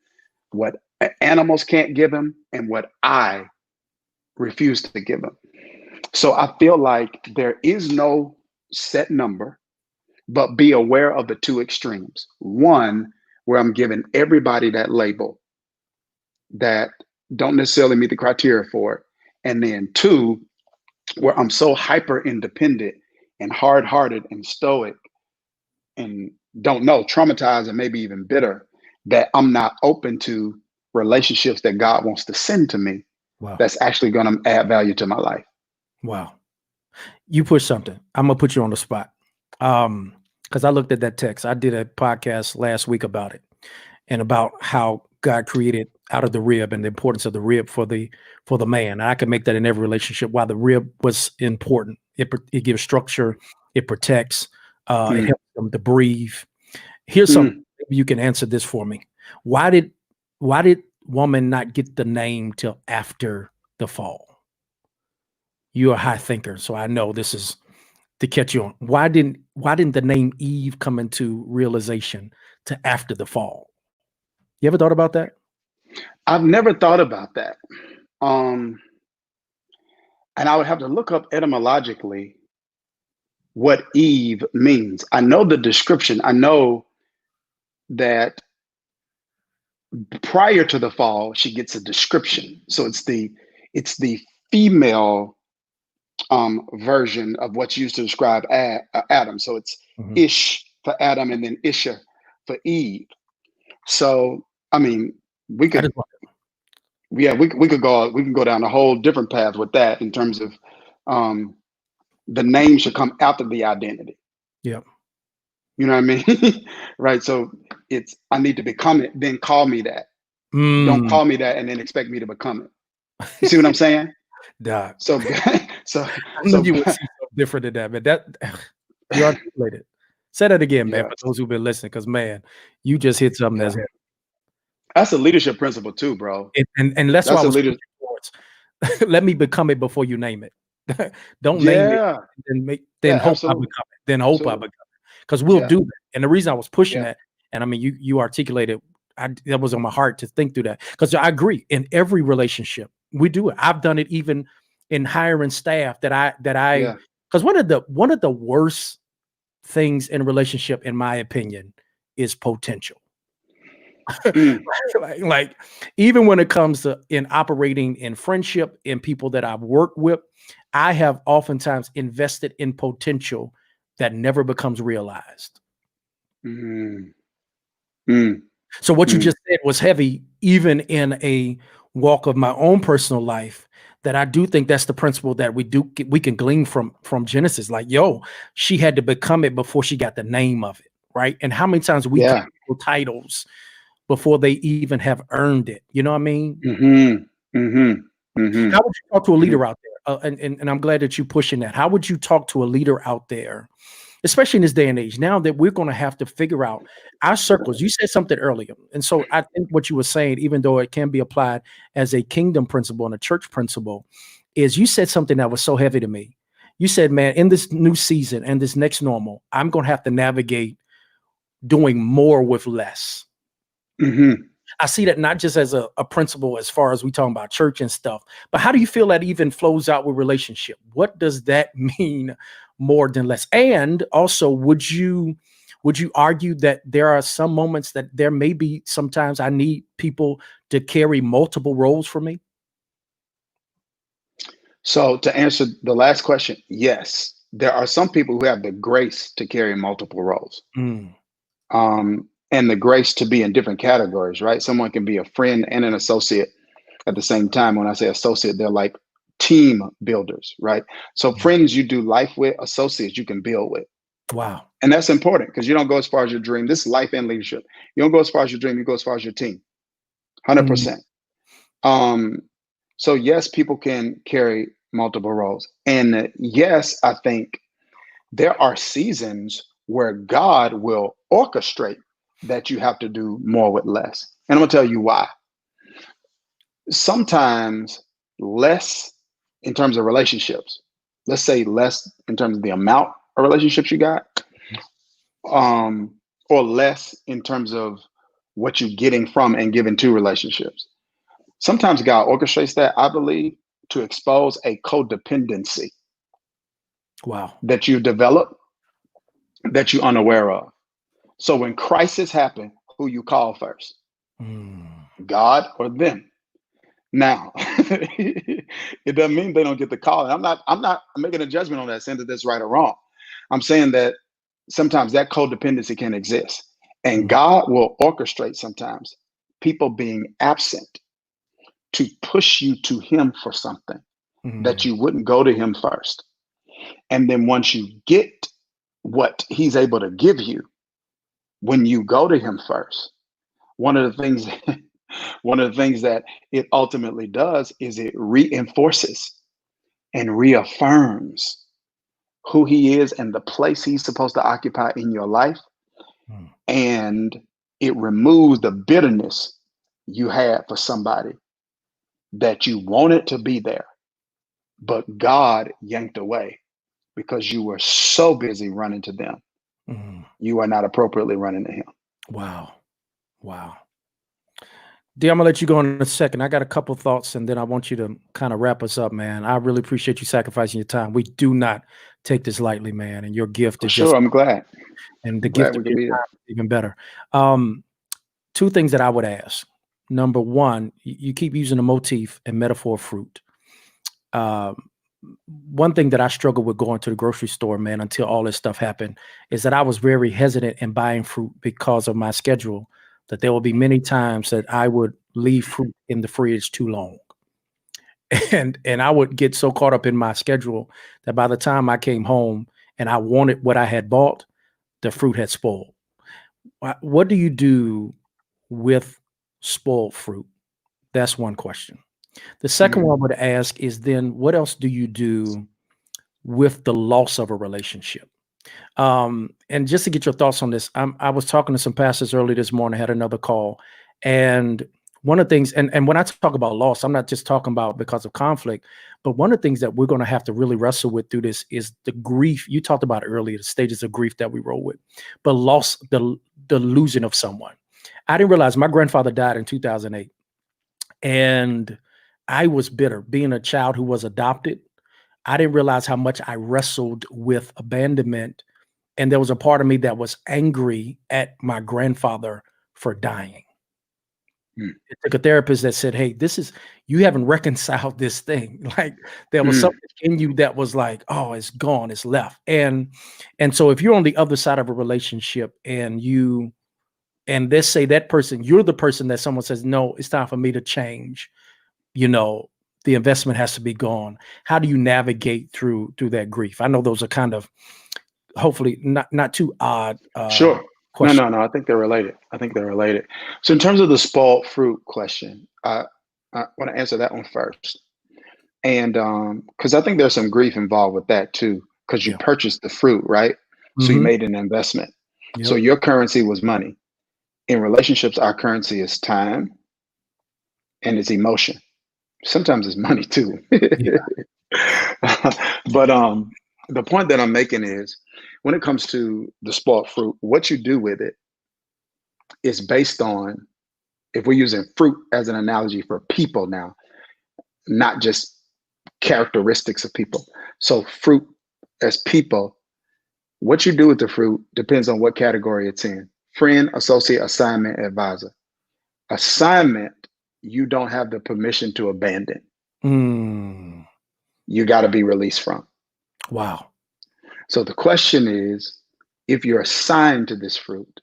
what animals can't give him and what I refuse to give him. So I feel like there is no set number, but be aware of the two extremes. One, where I'm giving everybody that label that don't necessarily meet the criteria for it. And then two, where I'm so hyper independent and hard-hearted and stoic and don't know, traumatized and maybe even bitter, that I'm not open to relationships that God wants to send to me. Wow. That's actually going to add value to my life. Wow. You push something. I'm going to put you on the spot. Because I looked at that text. I did a podcast last week about it, and about how God created out of the rib and the importance of the rib for the man. And I can make that in every relationship. Why the rib was important. It gives structure. It protects. It helps them to breathe. Here's something. Maybe you can answer this for me. Why did woman not get the name till after the fall? You're a high thinker, so I know this is to catch you on. Why didn't the name Eve come into realization to after the fall? You ever thought about that? I've never thought about that. And I would have to look up etymologically what Eve means. I know the description. I know that prior to the fall, she gets a description. So it's the female version of what's used to describe Adam. So it's Ish for Adam and then Isha for Eve. So I mean, we could we can go down a whole different path with that in terms of the name should come after the identity. Yeah. You know what I mean? Right. So I need to become it, then call me that. Don't call me that and then expect me to become it. You see what I'm saying? So I knew you would see something different than that, but that you articulated. Say that again, man, for Yes. those who've been listening, because man, you just hit something Yeah. that's heavy. That's a leadership principle too, bro. And that's why I That's a was leader. pushing towards. Let me become it before you name it. Don't name it, Yeah. then Yeah, hope I become absolutely. it. Then hope I Absolutely. become it. Because we'll Yeah. do that. And the reason I was pushing Yeah. that, and I mean, you articulated, that was on my heart to think through that. Because I agree, in every relationship, we do it. I've done it even in hiring staff Yeah. because one of the worst things in a relationship, in my opinion, is potential. Mm. like even when it comes to in operating in friendship in people that I've worked with, I have oftentimes invested in potential that never becomes realized. Mm. Mm. So what you Mm. just said was heavy, even in a walk of my own personal life. That I do think that's the principle that we can glean from Genesis. Like, yo, she had to become it before she got the name of it, right? And how many times we give Yeah. people titles before they even have earned it? You know what I mean? Mhm. Mhm. How Mhm. would you talk to a Mhm. leader out there? And I'm glad that you're pushing that. How would you talk to a leader out there, especially in this day and age, now that we're going to have to figure out our circles? You said something earlier. And so I think what you were saying, even though it can be applied as a kingdom principle and a church principle, is you said something that was so heavy to me. You said, man, in this new season and this next normal, I'm going to have to navigate doing more with less. Mhm. I see that not just as a principle as far as we talking about church and stuff, but how do you feel that even flows out with relationship? What does that mean more than less? And also, would you argue that there are some moments that there may be sometimes I need people to carry multiple roles for me? So to answer the last question, yes, there are some people who have the grace to carry multiple roles, Mm, and the grace to be in different categories. Right? Someone can be a friend and an associate at the same time. When I say associate, they're like team builders. Right? So mm. friends you do life with, associates you can build with. Wow. And that's important because you don't go as far as your dream. This is life and leadership. You don't go as far as your dream, you go as far as your team. Mm, 100%. Um, so yes, people can carry multiple roles. And yes, I think there are seasons where God will orchestrate that you have to do more with less. And I'm gonna tell you why. Sometimes less in terms of relationships, let's say less in terms of the amount of relationships you got, um, or less in terms of what you're getting from and giving to relationships. Sometimes God orchestrates that, I believe, to expose a codependency wow. that you develop that you're unaware of. So when crisis happen, who you call first, Mm, God or them? Now, it doesn't mean they don't get the call. And I'm not making a judgment on that, saying that that's right or wrong. I'm saying that sometimes that codependency can exist. And mm, God will orchestrate sometimes people being absent to push you to him for something that mm, you wouldn't go to him first. And then once you get what he's able to give you, when you go to him first, one of the things one of the things that it ultimately does is it reinforces and reaffirms who he is and the place he's supposed to occupy in your life. mm, And it removes the bitterness you had for somebody that you wanted to be there, but God yanked away because you were so busy running to them. mm. You are not appropriately running to him. Wow. Wow. D, I'm gonna let you go in a second. I got a couple thoughts, and then I want you to kind of wrap us up, man. I really appreciate you sacrificing your time. We do not take this lightly, man, and your gift For is just, sure. I'm glad. and the I'm glad gift of we could your be time there. is even better. Um, Two things that I would ask. Number one, you keep using the motif and metaphor of fruit. Um, One thing that I struggled with going to the grocery store, man, until all this stuff happened, is that I was very hesitant in buying fruit because of my schedule. That there will be many times that I would leave fruit in the fridge too long, and I would get so caught up in my schedule that by the time I came home and I wanted what I had bought, the fruit had spoiled. What do you do with spoiled fruit? That's one question. The second Mhm. one I would ask is then what else do you do with the loss of a relationship? And just to get your thoughts on this, I was talking to some pastors early this morning, had another call. And one of the things, and when I talk about loss, I'm not just talking about because of conflict, but one of the things that we're going to have to really wrestle with through this is the grief. You talked about earlier, the stages of grief that we roll with, but loss, the losing of someone. I didn't realize my grandfather died in 2008. And I was bitter being a child who was adopted. I didn't realize how much I wrestled with abandonment. And there was a part of me that was angry at my grandfather for dying. It took a therapist that said, hey, you haven't reconciled this thing. Like there was something in you that was like, oh, it's gone, it's left. And so if you're on the other side of a relationship and let's say that person, you're the person that someone says, no, it's time for me to change, the investment has to be gone. How do you navigate through that grief? I know those are kind of hopefully not too odd. Sure. Question. No. I think they're related. So in terms of the spoiled fruit question, I want to answer that one first. And because I think there's some grief involved with that too, because you purchased the fruit, right? So you made an investment. Yep. So your currency was money. In relationships, our currency is time and it's emotion. Sometimes it's money too. But the point that I'm making is when it comes to the spoiled fruit, what you do with it is based on, if we're using fruit as an analogy for people now, not just characteristics of people. So fruit as people, what you do with the fruit depends on what category it's in. Friend, associate, assignment, advisor. Assignment, you don't have the permission to abandon. You got to be released from. Wow. So the question is, if you're assigned to this fruit,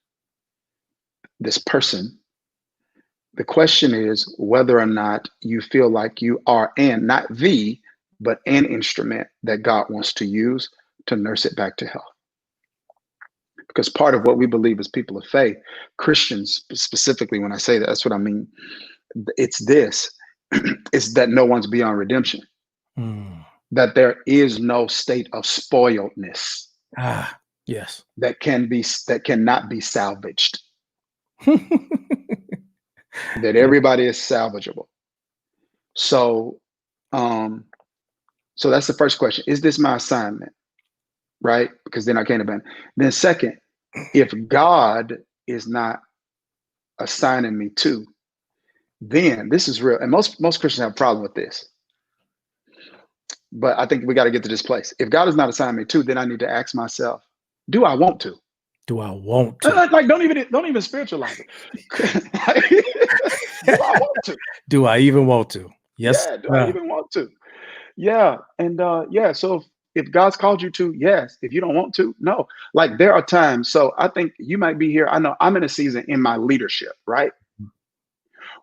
this person, the question is whether or not you feel like you are not but an instrument that God wants to use to nurse it back to health. Because part of what we believe as people of faith, Christians specifically, when I say that, that's what I mean. It's this, it's that no one's beyond redemption. That there is no state of spoiledness. Yes. That cannot be salvaged. That everybody is salvageable. So so that's the first question. Is this my assignment? Right? Because then I can't abandon. Then second, if God is not assigning me to, then this is real. And most Christians have a problem with this. But I think we got to get to this place. If God is not assigning me to, then I need to ask myself, do I want to? Do I want to? Like don't even spiritualize it. Do I want to? Do I even want to? Yes. Yeah, do I even want to? Yeah. And so if God's called you to, yes. If you don't want to, no. Like there are times. So I think you might be here. I know I'm in a season in my leadership, right?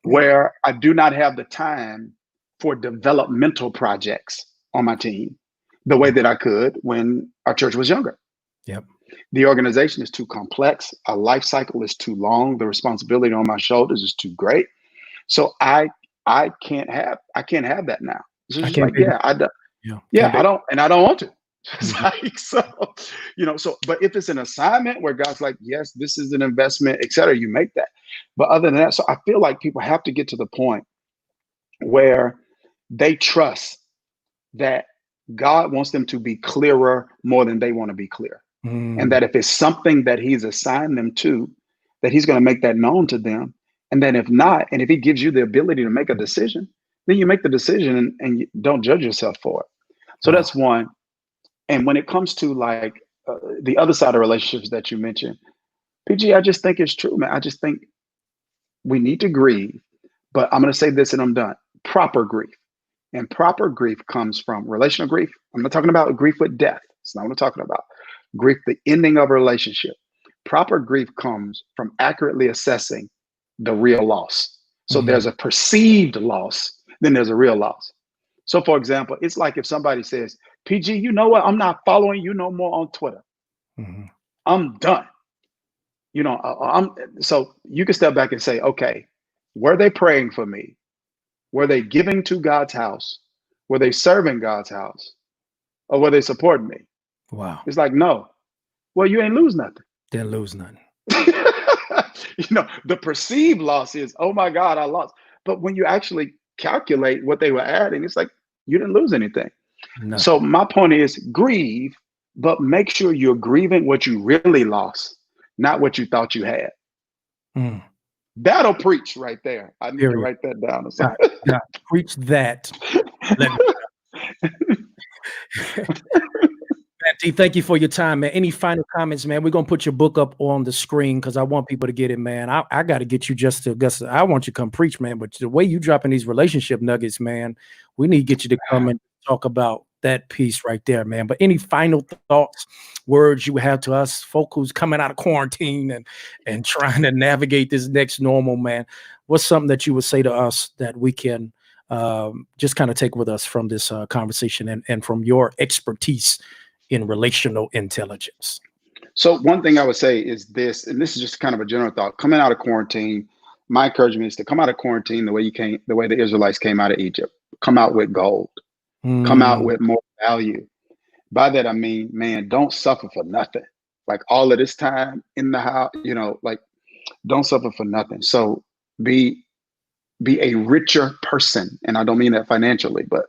Where I do not have the time for developmental projects on my team the way that I could when our church was younger. Yep. The organization is too complex. Our life cycle is too long. The responsibility on my shoulders is too great. So I can't have that now. So it's like, I don't want to. It's like, so, but if it's an assignment where God's like, yes, this is an investment, et cetera, you make that. But other than that, so I feel like people have to get to the point where they trust that God wants them to be clearer more than they want to be clear. And that if it's something that he's assigned them to, that he's going to make that known to them. And then if not, and if he gives you the ability to make a decision, then you make the decision and you don't judge yourself for it. So that's one. And when it comes to like the other side of relationships that you mentioned, PG, I just think it's true, man. I just think we need to grieve, but I'm going to say this and I'm done. Proper grief. And proper grief comes from relational grief. I'm not talking about grief with death. It's not what I'm talking about. Grief, the ending of a relationship. Proper grief comes from accurately assessing the real loss. So there's a perceived loss, then there's a real loss. So for example, it's like if somebody says, PG, you know what? I'm not following you no more on Twitter. I'm done. So you can step back and say, okay, were they praying for me? Were they giving to God's house? Were they serving God's house? Or were they supporting me? Wow. It's like, no. Well, you ain't lose nothing. Didn't lose nothing. The perceived loss is, oh my God, I lost. But when you actually calculate what they were adding, it's like you didn't lose anything. Nothing. So my point is grieve, but make sure you're grieving what you really lost, not what you thought you had. Mm. That'll preach right there. I need to Period. write that down. God, preach that. Let me Man, T, thank you for your time, man. Any final comments, man? We're gonna put your book up on the screen because I want people to get it, man. I got to get you just to Gus. I want you to come preach, man. But the way you dropping these relationship nuggets, man, we need to get you to come and talk about that piece right there, man. But any final thoughts, words you have to us, folk who's coming out of quarantine and trying to navigate this next normal, man? What's something that you would say to us that we can just kind of take with us from this conversation and from your expertise in relational intelligence? So one thing I would say is this, and this is just kind of a general thought. Coming out of quarantine, my encouragement is to come out of quarantine the way the Israelites came out of Egypt. Come out with gold. Come out with more value. By that I mean, man, don't suffer for nothing. Like all of this time in the house, like don't suffer for nothing. So be a richer person, and I don't mean that financially, but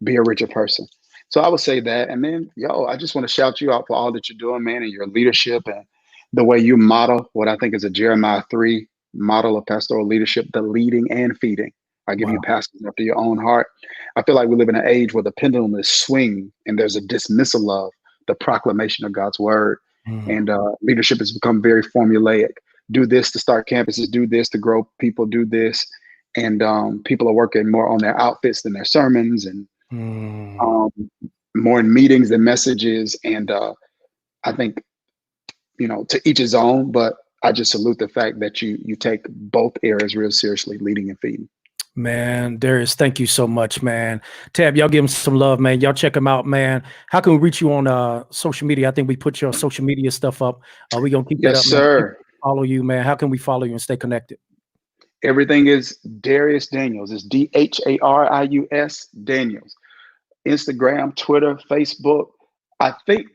be a richer person. So I would say that. And then, I just want to shout you out for all that you're doing, man, and your leadership and the way you model what I think is a Jeremiah 3 model of pastoral leadership, the leading and feeding. I give you pastors after your own heart. I feel like we live in an age where the pendulum is swinging and there's a dismissal of the proclamation of God's word. And leadership has become very formulaic. Do this to start campuses, do this to grow people, do this. And people are working more on their outfits than their sermons, and more in meetings than messages. And I think, to each his own, but I just salute the fact that you take both areas real seriously, leading and feeding. Man, Darius, thank you so much, man. Tab, y'all give him some love, man. Y'all check him out, man. How can we reach you on social media? I think we put your social media stuff up. We gonna keep that up, Yes, sir. Follow you, man. How can we follow you and stay connected? Everything is Darius Daniels. It's DHARIUS Daniels. Instagram, Twitter, Facebook. I think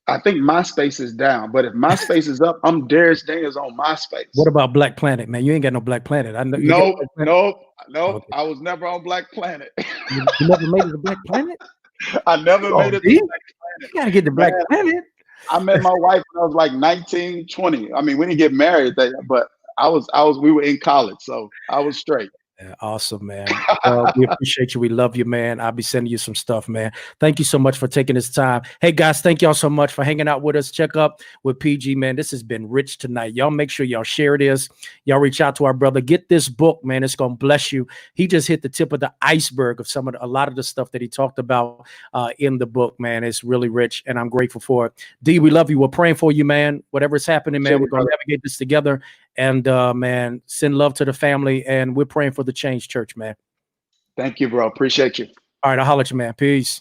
MySpace is down, but if MySpace is up, I'm Darius Daniels on MySpace. What about Black Planet, man? You ain't got no Black Planet. I know. Nope. Okay. I was never on Black Planet. You never made it to Black Planet? I never made it to Black Planet. You gotta get to Black Planet. I met my wife when I was like 19, 20. I mean, we didn't get married, but we were in college, so I was straight. Yeah, awesome, man. We appreciate you. We love you, man. I'll be sending you some stuff, man. Thank you so much for taking this time. Hey, guys, thank y'all so much for hanging out with us. Check up with PG, man. This has been rich tonight. Y'all make sure y'all share this. Y'all reach out to our brother. Get this book, man. It's going to bless you. He just hit the tip of the iceberg of a lot of the stuff that he talked about in the book, man. It's really rich, and I'm grateful for it. D, we love you. We're praying for you, man. Whatever's happening, man, we're going to navigate this together. And man, send love to the family, and we're praying for the Change Church, man. Thank you, bro. Appreciate you. All right, I'll holler at you, man. Peace.